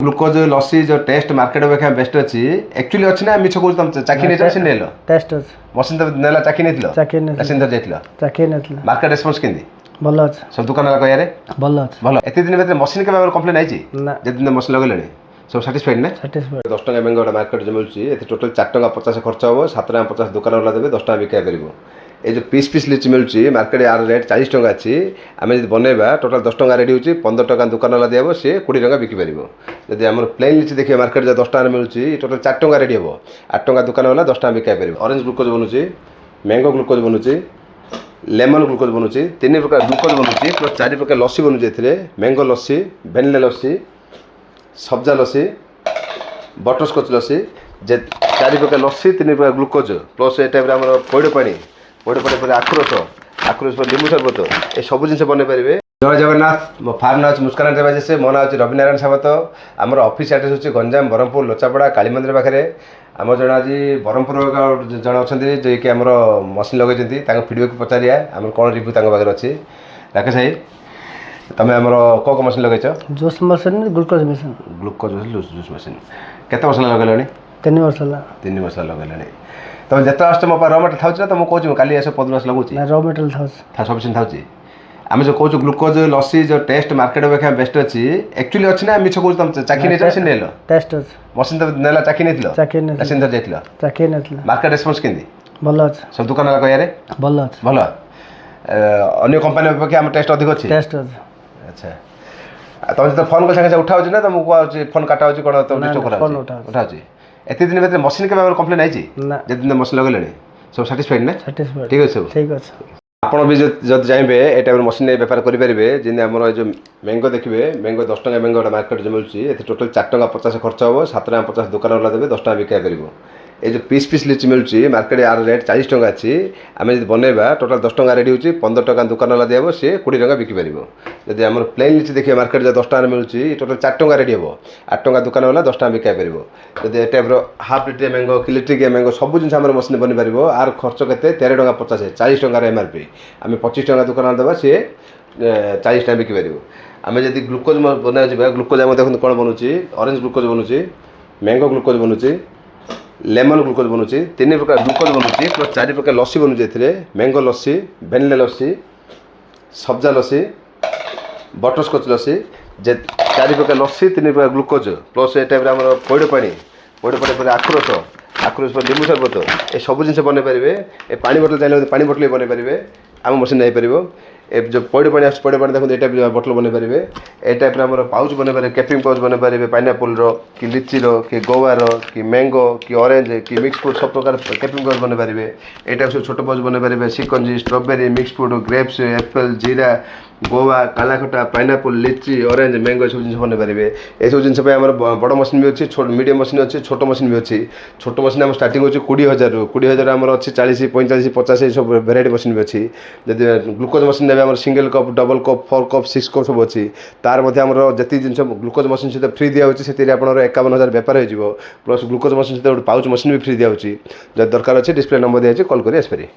Glucose लस्सी जो test market अपेक्षा best अच्छी एक्चुअली अच्छी ना मिछ कहूँ तुम चाखी नहीं मशीन नेल टेस्ट अछि मशीन तो नेला चाखी नहीं चाखी नहीं मशीन तो जाइथिल चाखी नहीं मार्केट रेस्पॉन्स केंदी भल अछि सब दुकान वाला कहयारे भल अछि भलो एते दिन भीतर मशीन के बारे कंप्लेन आइछि ना जे दिन मशीन लगेलेनी सब सैटिस्फाइड ना सैटिस्फाइड 10 टका बेंगोड़ा मार्केट जो मिलुछि एते टोटल 4 टका 50 खर्च हो 7 टका 50 दुकान वाला देबे 10 टका बिका करिवो ए जो पीस पीस लिची मिलुछि मार्केट यार रेट 40 टका अछि आमे जदि बनेबा टोटल 10 टका रेडी होछि 15 टका दुकान वाला देबो से 20 टका बिकि परिबो जदि हमर प्लेन लिची देखिए मार्केट जो 10 टका मिलुछि टोटल 4 टका रेडी हो 8 टका दुकान वाला 10 टका बिका परिबो ऑरेंज ग्लूकोज बनुछि मैंगो ग्लूकोज बनुछि लेमन ग्लूकोज बनुछि 3 प्रकार ग्लूकोज बनुछि प्लस 4 प्रकार लस्सी बनुछि एथिरे मैंगो लस्सी वेनिला लस्सी सब्जा लस्सी बटरस्कच लस्सी जे 4 प्रकार लस्सी 3 प्रकार ग्लूकोज प्लस ए टाइप हमर पइड पानी पर आखुरस पर नींबू शरबत ए सब जिन बन पारे जय जगन्नाथ मो फार्म ना मुस्कान एंटरप्राइजेस मो ना रवि नारायण सावत आमर ऑफिस एड्रेस होची गंजाम बरहमपुर लोचापड़ा काली मंदिर पाखे आम जन आज बरहमपुर जन अच्छा जे कि आम मशीन लगे फीडबैक पचारिया आम कौन रिव्यू पाखे अच्छी राकेश भाई तुम आम कौ मशीन लगे juice machine glucose machine glucose juice machine केते वर्ष लगे 3 वर्ष होला 3 वर्ष लगे तुम जिते आस मो र मेटेरियल था तो मुझे कहूँ काली आस 15 वर्ष लगुच र मेटेरियल था सफिशिएंट था आम जो कहूँ ग्लूकोज लस्सी जो टेस्ट मार्केट अपेक्षा बेस्ट अच्छी एक्चुअली अच्छी ना मिछ कहूँ तुम चाखी नहीं मशीन नेल टेस्ट अछि मशीन तो नेला चाखी नहीं चाखी नहीं मशीन तो जाइथिल चाखी नहीं मार्केट रेस्पॉन्स केंदी भल अछि सब दुकान वाला कहयारे भल अछि भलो अन्य कंपनी अपेक्षा आम टेस्ट अधिक अच्छी टेस्ट अछि अच्छा तुम जो फोन कर उठाऊ ना तुमको कहूँ फोन काटा कौन तुम डिस्टर्ब करा उठाऊ एते दिन भीतर मशीन के बारे कंप्लेन आइछि ना जे दिन मशीन लगेलेनी सब सैटिस्फाइड ना सैटिस्फाइड ठीक अछि सब ठीक अछि आपण भी जब चाहे ए टाइप मशीन बेपार करेंगे जिन आम जो मैंगो देखिए मैंगो 10 टका मैंगो मार्केट जो मिलुछि एते टोटल 4 टका 50 खर्च हो 7 टका 50 दुकान वाला देबे 10 टका बिका करिवो ए जो पीस पीस लिची मिलुछि मार्केट यार रेट 40 टका अछि आमे जदि बनेबा टोटल 10 टका रेडी होछि 15 टका दुकान वाला देबो से 20 टका बिकि परिबो जदि हमर प्लेन लिची देखिए मार्केट जो 10 टका मिलुछि टोटल 4 टका रेडी हो 8 टका दुकान वाला 10 टका बिका परिबो जदि ए टाइप रो हाफ लिटर मैंगो कि लिटर मैंगो सब जिन हमर मशीन बनि परिबो आर खर्च केते 13 टका 50 40 टका एमआरपी आमे 25 टका दुकान वाला देबा से 40 टका बिकि परिबो आमे जदि ग्लूकोज बना जिबा ग्लूकोज हम देखन कोन बनुछि ऑरेंज ग्लूकोज बनुछि मैंगो ग्लूकोज बनुछि लेमन ग्लूकोज बनुछि 3 प्रकार ग्लूकोज बनुछि प्लस 4 प्रकार लस्सी बनुछि एथिरे मैंगो लस्सी वेनिला लस्सी सब्जा लस्सी बटरस्कच लस्सी जे 4 प्रकार लस्सी 3 प्रकार ग्लूकोज प्लस ए टाइप हमर पइड पानी पर आखुरस पर नींबू शरबत ए सब जिन बन पारे ए पानी बोतल चाहिए पानी बोतल बन पारे आम मशीन नहीं पार ए जो पइड पानी देखो ये टाइप बोतल बन पारे ए टाइप आम पाउच बन पारे कैपिंग पाउच बन पारे पाइनापल कि लिची कि गोवार कि मैंगो कि ऑरेंज कि मिक्स फ्रूट सब प्रकार कैपिंग पाउच बन पारे ए टाइप सब छोट पाउच बन पारे shikanji strawberry mix fruit grapes Apple जीरा गोवा कालाखटा पाइनापल लिची ऑरेंज मैंगो सब जिन बन पारे ये सब जिन बड़ मशीन भी अच्छी मीडियम मशीन अच्छी छोट मशीन भी अच्छी छोट मशीन आम स्टार्टिंग होची 20,000 रू 20,000 आम अच्छी 40 45 50 सब भेराइटी मशीन भी अच्छी जब ग्लूकोज मशीन ने आम single cup double cup 4 cup 6 cup सब अच्छी तार मध्य आम जी जिन ग्लूकोज मशीन सहित फ्री दिया होची से आपंकर 51,000 बेपार हो प्लस ग्लूकोज मशीन सहित गोटे पाउच मशीन भी फ्री दिया होची जब दरकार अच्छे डिस्प्ले नंबर दिया कॉल कर आसपारे।